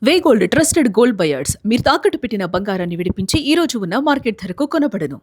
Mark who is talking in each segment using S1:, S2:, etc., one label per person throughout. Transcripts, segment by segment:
S1: వే gold trusted gold buyers మీరు తాకట్టు పెట్టిన బంగారాన్ని విడిపించి ఈ రోజు ఉన్న మార్కెట్ ధరకు కొనబడను.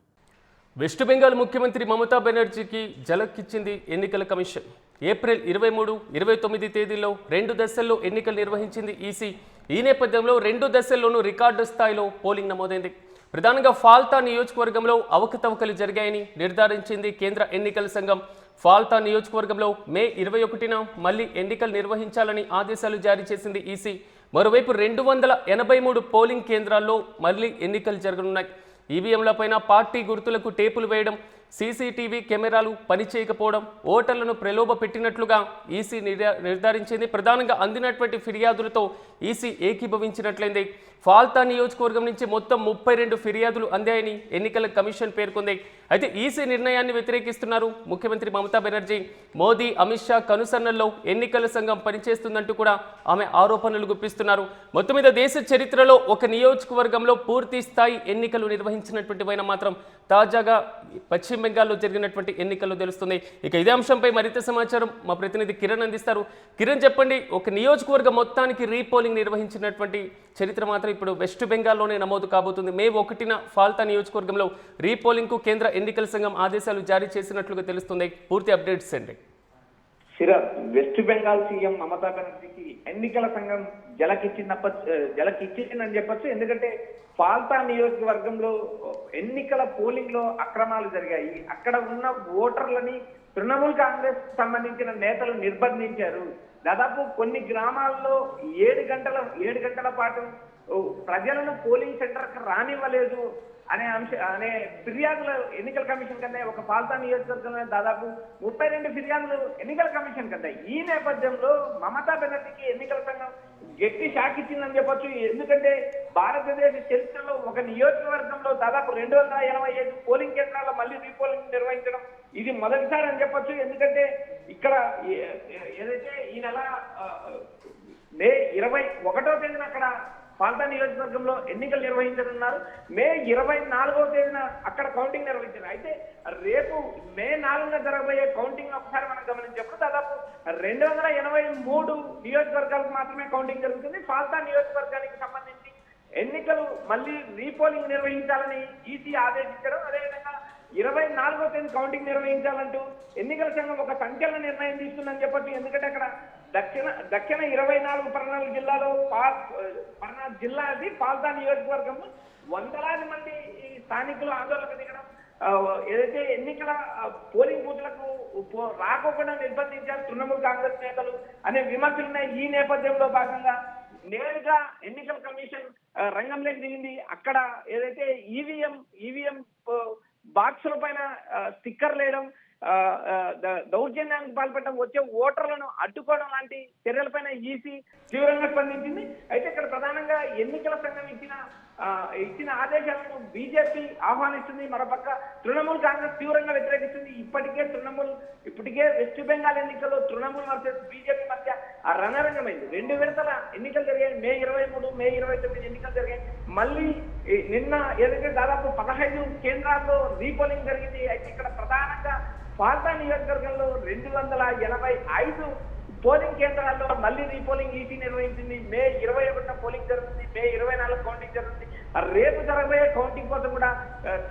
S2: వెస్ట్ బెంగాల్ ముఖ్యమంత్రి మమతా బెనర్జీకి ఝలక్కిచ్చింది ఎన్నికల కమిషన్. ఏప్రిల్ 23, 29 తేదీల్లో 2 దశల్లో ఎన్నికలు నిర్వహించింది ఈసీ. ఈ నేపథ్యంలో 2 దశల్లోనూ రికార్డు స్థాయిలో పోలింగ్ నమోదైంది. ప్రధానంగా ఫాల్తా నియోజకవర్గంలో అవకతవకలు జరిగాయని నిర్ధారించింది కేంద్ర ఎన్నికల సంఘం. ఫాల్తా నియోజకవర్గంలో మే 21న మళ్లీ ఎన్నికలు నిర్వహించాలని ఆదేశాలు జారీ చేసింది ఈసీ. మరోవైపు 283 పోలింగ్ కేంద్రాల్లో మళ్లీ ఎన్నికలు జరగనున్నాయి. ఈవీఎంలపైన పార్టీ గుర్తులకు టేపులు వేయడం, సీసీటీవీ కెమెరాలు పనిచేయకపోవడం ఓటర్లను ప్రలోభ పెట్టినట్లుగా ఈసీ నిర్ధారించింది. ప్రధానంగా అందినటువంటి ఫిర్యాదులతో ఈసీ ఏకీభవించినట్లయింది. ఫాల్తా నియోజకవర్గం నుంచి మొత్తం 32 ఫిర్యాదులు అందాయని ఎన్నికల కమిషన్ పేర్కొంది. అయితే ఈసీ నిర్ణయాన్ని వ్యతిరేకిస్తున్నారు ముఖ్యమంత్రి మమతా బెనర్జీ. మోదీ, అమిత్ షా కనుసన్నల్లో ఎన్నికల సంఘం పనిచేస్తుందంటూ కూడా ఆమె ఆరోపణలు గుప్పిస్తున్నారు. మొత్తం మీద దేశ చరిత్రలో ఒక నియోజకవర్గంలో పూర్తి స్థాయి ఎన్నికలు నిర్వహించినటువంటి వైన మాత్రం తాజాగా పశ్చిమ బెంగాల్లో జరిగినటువంటి ఎన్నికల్లో తెలుస్తుంది. ఇక ఇదే అంశంపై మరింత సమాచారం మా ప్రతినిధి కిరణ్ అందిస్తారు. కిరణ్, చెప్పండి, ఒక నియోజకవర్గం మొత్తానికి రీపోలింగ్ నిర్వహించినటువంటి చరిత్ర మాత్రం ఇప్పుడు వెస్ట్ బెంగాల్లోనే నమోదు కాబోతుంది. మే 1న ఫాల్తా నియోజకవర్గంలో రీపోలింగ్కు కేంద్ర ఎన్నికల సంఘం ఆదేశాలు జారీ చేసినట్లుగా తెలుస్తుంది. పూర్తి అప్డేట్స్ అండి.
S3: వెస్ట్ బెంగాల్ సీఎం మమతా బెనర్జీకి ఎన్నికల సంఘం జలకిచ్చిందని చెప్పొచ్చు. ఎందుకంటే ఫాల్తా నియోజకవర్గంలో ఎన్నికల పోలింగ్ లో అక్రమాలు జరిగాయి. అక్కడ ఉన్న ఓటర్లని తృణమూల్ కాంగ్రెస్ సంబంధించిన నేతలు నిర్బంధించారు. దాదాపు కొన్ని గ్రామాల్లో 7 గంటల పాటు ప్రజలను పోలింగ్ సెంటర్ కి రానివ్వలేదు అనే ఫిర్యాదులు ఎన్నికల కమిషన్ కన్నా ఒక ఫాల్తా నియోజకవర్గంలో దాదాపు 32 ఫిర్యాదులు ఎన్నికల కమిషన్ కన్నా. ఈ నేపథ్యంలో మమతా బెనర్జీకి ఎన్నికల సంఘం గట్టి షాక్ ఇచ్చిందని చెప్పొచ్చు. ఎందుకంటే భారతదేశ చరిత్రలో ఒక నియోజకవర్గంలో దాదాపు 285 పోలింగ్ కేంద్రాల్లో మళ్ళీ రీపోలింగ్ నిర్వహించడం ఇది మొదటిసారి అని చెప్పొచ్చు. ఎందుకంటే ఇక్కడ ఏదైతే ఈ నెల మే 21వ తేదీన అక్కడ ఫాల్తా నియోజకవర్గంలో ఎన్నికలు నిర్వహించనున్నారు. మే 24వ తేదీన అక్కడ కౌంటింగ్ నిర్వహించారు. అయితే రేపు మే 4న జరగబోయే కౌంటింగ్ ఒకసారి మనం గమనించినప్పుడు దాదాపు 283 నియోజకవర్గాలకు మాత్రమే కౌంటింగ్ జరుగుతుంది. ఫాల్తా నియోజకవర్గానికి సంబంధించి ఎన్నికలు మళ్ళీ రీపోలింగ్ నిర్వహించాలని ఈసీ ఆదేశించడం, అదేవిధంగా 24వ తేదీ కౌంటింగ్ నిర్వహించాలంటూ ఎన్నికల సంఘం ఒక సంచలన నిర్ణయం తీసుకుందని చెప్పొచ్చు. ఎందుకంటే అక్కడ దక్షిణ 24 పర్నాలు జిల్లాలో పర్నాలు జిల్లా అది ఫాల్తా నియోజకవర్గం వందలాది మంది ఈ స్థానికులు ఆందోళనకు దిగడం, ఏదైతే ఎన్నికల పోలింగ్ బూత్లకు రాకోకుండా నిర్బంధించారు తృణమూల్ కాంగ్రెస్ నేతలు అనే విమర్శలున్నాయి. ఈ నేపథ్యంలో భాగంగా నేరుగా ఎన్నికల కమిషన్ రంగంలోకి దిగింది. అక్కడ ఏదైతే ఈవీఎం బాక్సుల పైన స్టిక్కర్ వేయడం, దౌర్జన్యానికి పాల్పడడం, వచ్చే ఓటర్లను అడ్డుకోవడం లాంటి చర్యలపైన ఈసీ తీవ్రంగా స్పందించింది. అయితే ఇక్కడ ప్రధానంగా ఎన్నికల సంఘం ఇచ్చిన ఆదేశాలను బీజేపీ ఆహ్వానిస్తుంది. మరోపక్క తృణమూల్ కాంగ్రెస్ తీవ్రంగా వ్యతిరేకిస్తుంది. ఇప్పటికే వెస్ట్ బెంగాల్ ఎన్నికల్లో తృణమూల్ వర్సెస్ బీజేపీ మధ్య ఆ రణరంగమైంది. 2 విడతల ఎన్నికలు జరిగాయి. మే 23, మే 29 ఎన్నికలు జరిగాయి. మళ్ళీ నిన్న ఏదైతే దాదాపు 15 కేంద్రాల్లో రీపోలింగ్ జరిగింది. అయితే ఇక్కడ ప్రధానంగా ఫాల్తా నియోజకవర్గంలో 285 పోలింగ్ కేంద్రాల్లో మళ్ళీ రీపోలింగ్ ఈసీ నిర్వహించింది. మే 21న పోలింగ్ జరుగుతుంది. మే 24 కౌంటింగ్ జరుగుతుంది. రేపు జరగబోయే కౌంటింగ్ కోసం కూడా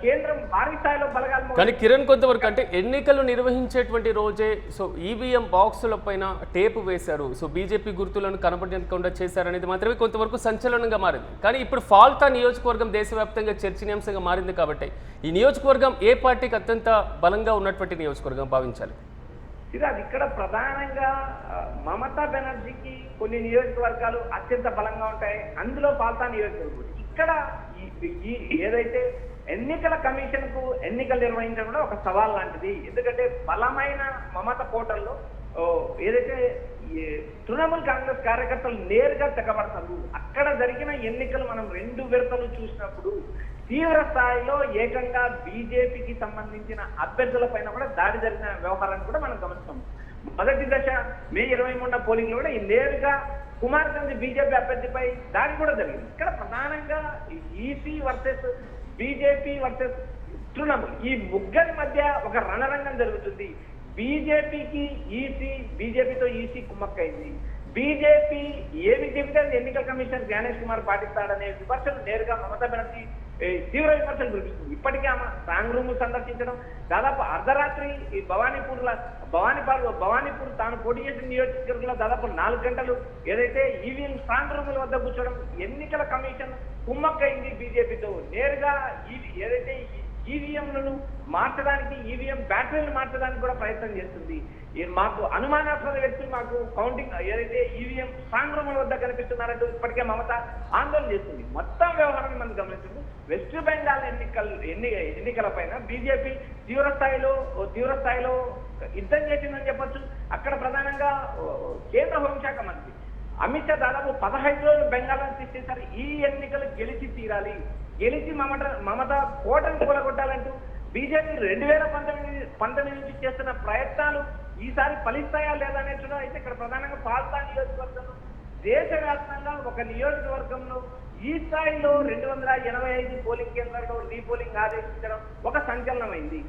S3: కేంద్రం భారీ స్థాయిలో బలగాలు.
S2: కానీ కిరణ్, కొంతవరకు అంటే ఎన్నికలు నిర్వహించేటువంటి రోజే ఈవీఎం బాక్సుల పైన టేపు వేశారు, బీజేపీ గుర్తులను కనబడకుండా చేశారనేది మాత్రమే కొంతవరకు సంచలనంగా మారింది. కానీ ఇప్పుడు ఫాల్తా నియోజకవర్గం దేశవ్యాప్తంగా చర్చనీయాంశంగా మారింది కాబట్టి ఈ నియోజకవర్గం ఏ పార్టీకి అత్యంత బలంగా ఉన్నటువంటి నియోజకవర్గం భావించాలి?
S3: అది ఇక్కడ ప్రధానంగా మమతా బెనర్జీకి కొన్ని నియోజకవర్గాలు అత్యంత బలంగా ఉంటాయి. అందులో ఫాల్తా నియోజకవర్గం. ఇక్కడ ఏదైతే ఎన్నికల కమిషన్ కు ఎన్నికలు నిర్వహించడం కూడా ఒక సవాల్ లాంటిది. ఎందుకంటే బలమైన మమత పోర్టల్లో ఏదైతే తృణమూల్ కాంగ్రెస్ కార్యకర్తలు నేరుగా తెగబడతారు. అక్కడ జరిగిన ఎన్నికలు మనం 2 విడతలు చూసినప్పుడు తీవ్ర స్థాయిలో ఏకంగా బీజేపీకి సంబంధించిన అభ్యర్థుల పైన కూడా దాడి జరిగిన వ్యవహారాన్ని కూడా మనం గమనిస్తాం. మొదటి దశ మే 23న పోలింగ్ లో కూడా నేరుగా కుమార్ గంజ్ బీజేపీ అభ్యర్థిపై దాడి కూడా జరిగింది. ఇక్కడ ప్రధానంగా EC versus BJP versus Trinamool ఈ ముగ్గురి మధ్య ఒక రణరంగం జరుగుతుంది. బీజేపీతో ఈసీ కుమ్మక్కైంది. బీజేపీ ఏమి చెబితే అది ఎన్నికల కమిషన్ జ్ఞానేష్ కుమార్ పాటిస్తాడనే విమర్శలు నేరుగా మమతా బెనర్జీ తీవ్ర విమర్శలు కురిపిస్తుంది. ఇప్పటికే ఆమె స్ట్రాంగ్ రూమ్ సందర్శించడం, దాదాపు అర్ధరాత్రి ఈ భవానీపూర్ తాను పోటీ చేసిన నియోజకవర్గంలో దాదాపు 4 గంటలు ఏదైతే ఈవీఎం స్ట్రాంగ్ రూముల వద్ద కూర్చోవడం, ఎన్నికల కమిషన్ కుమ్మక్కైంది బీజేపీతో. నేరుగా ఏదైతే ఈవీఎంలను మార్చడానికి, ఈవీఎం బ్యాటరీలను మార్చడానికి కూడా ప్రయత్నం చేస్తుంది. మాకు అనుమానాస్పద వ్యక్తులు మాకు కౌంటింగ్ ఏదైతే ఈవీఎం స్ట్రాంగ్ రూముల వద్ద కనిపిస్తున్నారంటూ ఇప్పటికే మమత ఆందోళన చేస్తుంది. మొత్తం వ్యవహారాన్ని మనం గమనిస్తుంది. వెస్ట్ బెంగాల్ ఎన్నికల పైన బీజేపీ తీవ్ర స్థాయిలో యుద్ధం చేసిందని చెప్పొచ్చు. అక్కడ ప్రధానంగా కేంద్ర హోంశాఖ మంత్రి అమిత్ షా దాదాపు 15 రోజులు బెంగాల్ని సృష్టించారు. ఈ ఎన్నికలు గెలిచి తీరాలి, గెలిచి మమత కోటను కూలగొట్టాలంటూ బీజేపీ 2019 నుంచి చేస్తున్న ప్రయత్నాలు ఈసారి ఫలిస్తాయా లేదా అనేది కూడా అయితే ఇక్కడ ప్రధానంగా పాల్తా నియోజకవర్గంలో దేశవ్యాప్తంగా ఒక నియోజకవర్గంలో ఈ స్థాయిలో 285 పోలింగ్ కేంద్రాల్లో రీపోలింగ్ ఆదేశించడం ఒక సంచలనమైంది.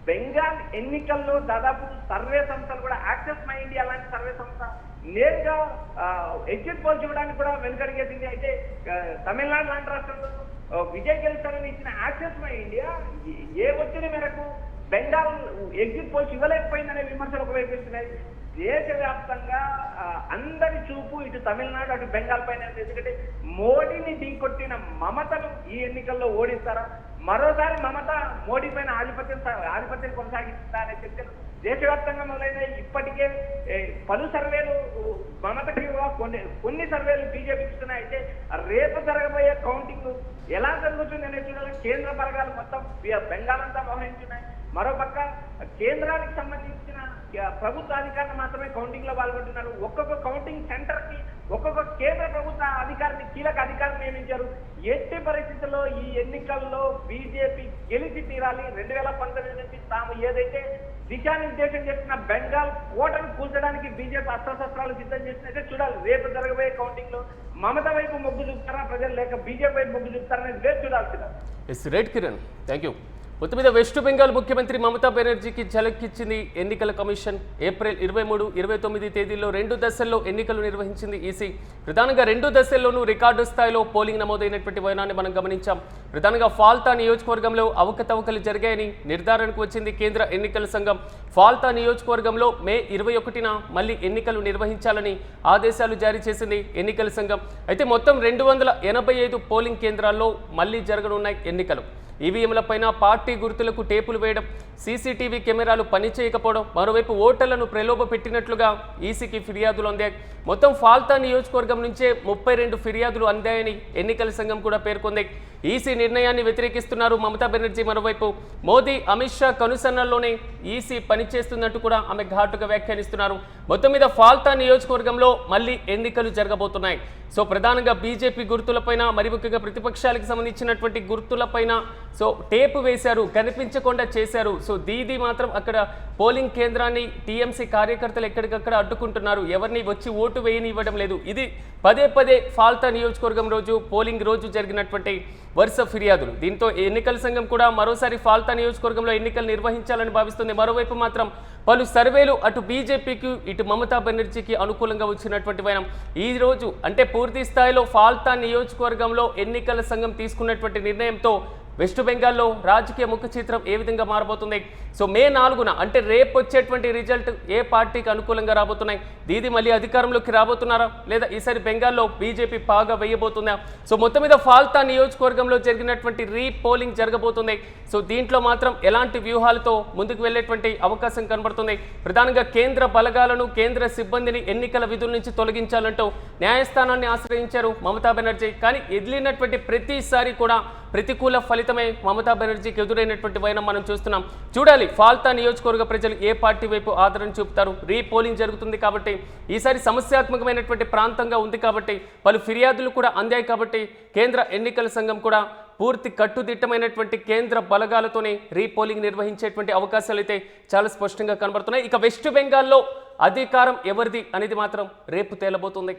S3: బెంగాల్ ఎన్నికల్లో దాదాపు సర్వే సంస్థలు కూడా యాక్సెస్ మై ఇండియా లాంటి సర్వే సంస్థ నేరుగా ఎగ్జిట్ పోల్ చూడడానికి కూడా వెనుకడిగేసింది. అయితే తమిళనాడు లాంటి రాష్ట్రంలో విజయ్ గెలుస్తారని ఇచ్చిన యాక్సెస్ మై ఇండియా ఏ ఒత్తిడి మేరకు బెంగాల్ ఎగ్జిట్ పోల్స్ ఇవ్వలేకపోయిందనే విమర్శలు ఒకవైపు ఇస్తున్నాయి. దేశవ్యాప్తంగా అందరి చూపు ఇటు తమిళనాడు అటు బెంగాల్ పైన. ఎందుకంటే మోడీని ఢీకొట్టిన మమతను ఈ ఎన్నికల్లో ఓడిస్తారా, మరోసారి మమత మోడీ పైన ఆధిపత్యం కొనసాగిస్తుందా అనే చర్చలు దేశవ్యాప్తంగా మొదలైన ఇప్పటికే పలు సర్వేలు మమతకి కొన్ని సర్వేలు బీజేపీకి ఇస్తున్నాయి. అయితే రేపు జరగబోయే కౌంటింగ్ ఎలా జరుగుతుంది అనేది చూడాలి. కేంద్ర బలగాలు మొత్తం బెంగాల్ అంతా మోహరించున్నాయి. మరోపక్క కేంద్రానికి సంబంధించిన ప్రభుత్వ అధికారులు మాత్రమే కౌంటింగ్ లో పాల్గొంటున్నారు. ఒక్కొక్క కౌంటింగ్ సెంటర్ కి ఒక్కొక్క కేంద్ర ప్రభుత్వ అధికారిని, కీలక అధికారిని నియమించారు. ఎట్టి పరిస్థితుల్లో ఈ ఎన్నికల్లో బీజేపీ గెలిచి తీరాలి. 2019 నుంచి తాము ఏదైతే దిశానిర్దేశం చేసిన బెంగాల్ కోటను కూల్చడానికి బీజేపీ అస్త్రశస్త్రాలు సిద్ధం చేసినట్టే చూడాలి. రేపు జరగబోయే కౌంటింగ్ లో మమత వైపు మొగ్గు చూపుతారా ప్రజలు, లేక బీజేపీ వైపు మొగ్గు చూపుతారనేది రేపు చూడాల్సింది.
S2: Right Kiran, thank you. మొత్తం మీద వెస్ట్ బెంగాల్ ముఖ్యమంత్రి మమతా బెనర్జీకి ఝలక్కిచ్చింది ఎన్నికల కమిషన్. ఏప్రిల్ 23, 29 తేదీల్లో 2 దశల్లో ఎన్నికలు నిర్వహించింది ఈసీ. ప్రధానంగా 2 దశల్లోనూ రికార్డు స్థాయిలో పోలింగ్ నమోదైనటువంటి వైనాన్ని మనం గమనించాం. ప్రధానంగా ఫాల్తా నియోజకవర్గంలో అవకతవకలు జరిగాయని నిర్ధారణకు వచ్చింది కేంద్ర ఎన్నికల సంఘం. ఫాల్తా నియోజకవర్గంలో మే 21న మళ్ళీ ఎన్నికలు నిర్వహించాలని ఆదేశాలు జారీ చేసింది ఎన్నికల సంఘం. అయితే మొత్తం 285 పోలింగ్ కేంద్రాల్లో మళ్ళీ జరగనున్నాయి ఎన్నికలు. ఈవీఎంలపైన పార్టీ గుర్తులకు టేపులు వేయడం, సీసీటీవీ కెమెరాలు పనిచేయకపోవడం, మరోవైపు ఓటర్లను ప్రలోభ పెట్టినట్లుగా ఈసీకి ఫిర్యాదులు అందాయి. మొత్తం ఫాల్తా నియోజకవర్గం నుంచే 32 ఫిర్యాదులు అందాయని ఎన్నికల సంఘం కూడా పేర్కొంది. ఈసీ నిర్ణయాన్ని వ్యతిరేకిస్తున్నారు మమతా బెనర్జీ. మరోవైపు మోదీ, అమిత్ షా కనుసన్నల్లోనే ఈసీ పనిచేస్తున్నట్టు కూడా ఆమె ఘాటుగా వ్యాఖ్యానిస్తున్నారు. మొత్తం మీద ఫాల్తా నియోజకవర్గంలో మళ్ళీ ఎన్నికలు జరగబోతున్నాయి. సో ప్రధానంగా బీజేపీ గుర్తులపైన, మరి ముఖ్యంగా ప్రతిపక్షాలకు సంబంధించినటువంటి గుర్తులపైన టేపు వేశారు, కనిపించకుండా చేశారు. సో దీది మాత్రం అక్కడ పోలింగ్ కేంద్రాన్ని టీఎంసీ కార్యకర్తలు ఎక్కడికక్కడ అడ్డుకుంటున్నారు, ఎవరిని వచ్చి ఓటు వేయనివ్వడం లేదు. ఇది పదే ఫాల్తా నియోజకవర్గం రోజు, పోలింగ్ రోజు జరిగినటువంటి వరుస ఫిర్యాదులు. దీంతో ఎన్నికల సంఘం కూడా మరోసారి ఫాల్తా నియోజకవర్గంలో ఎన్నికలు నిర్వహించాలని భావిస్తుంది. మరోవైపు మాత్రం పలు సర్వేలు అటు బీజేపీకి ఇటు మమతా బెనర్జీకి అనుకూలంగా వచ్చినటువంటి వైనం. ఈ రోజు అంటే పూర్తి స్థాయిలో ఫాల్తా నియోజకవర్గంలో ఎన్నికల సంఘం తీసుకున్నటువంటి నిర్ణయంతో వెస్ట్ బెంగాల్లో రాజకీయ ముఖ చిత్రం ఏ విధంగా మారబోతుంది? సో మే 4న అంటే రేపు వచ్చేటువంటి రిజల్ట్ ఏ పార్టీకి అనుకూలంగా రాబోతున్నాయి? దీది మళ్ళీ అధికారంలోకి రాబోతున్నారా, లేదా ఈసారి బెంగాల్లో బీజేపీ పాగా వేయబోతుందా? సో మొత్తం మీద ఫాల్తా నియోజకవర్గంలో జరిగినటువంటి రీపోలింగ్ జరగబోతుంది. సో దీంట్లో మాత్రం ఎలాంటి వ్యూహాలతో ముందుకు వెళ్లేటువంటి అవకాశం కనబడుతుంది? ప్రధానంగా కేంద్ర బలగాలను, కేంద్ర సిబ్బందిని ఎన్నికల విధుల నుంచి తొలగించాలంటూ న్యాయస్థానాన్ని ఆశ్రయించారు మమతా బెనర్జీ. కానీ ఎదిలినటువంటి ప్రతిసారి కూడా ప్రతికూల ఫలితమే మమతా బెనర్జీకి ఎదురైనటువంటి వైనం మనం చూస్తున్నాం. చూడాలి ఫాల్తా నియోజకవర్గ ప్రజలు ఏ పార్టీ వైపు ఆదరణ చూపుతారు. రీపోలింగ్ జరుగుతుంది కాబట్టి, ఈసారి సమస్యాత్మకమైనటువంటి ప్రాంతంగా ఉంది కాబట్టి, పలు ఫిర్యాదులు కూడా అందాయి కాబట్టి కేంద్ర ఎన్నికల సంఘం కూడా పూర్తి కట్టుదిట్టమైనటువంటి కేంద్ర బలగాలతోనే రీపోలింగ్ నిర్వహించేటువంటి అవకాశాలు అయితే చాలా స్పష్టంగా కనబడుతున్నాయి. ఇక వెస్ట్ బెంగాల్లో అధికారం ఎవరిది అనేది మాత్రం రేపు తేలబోతుంది.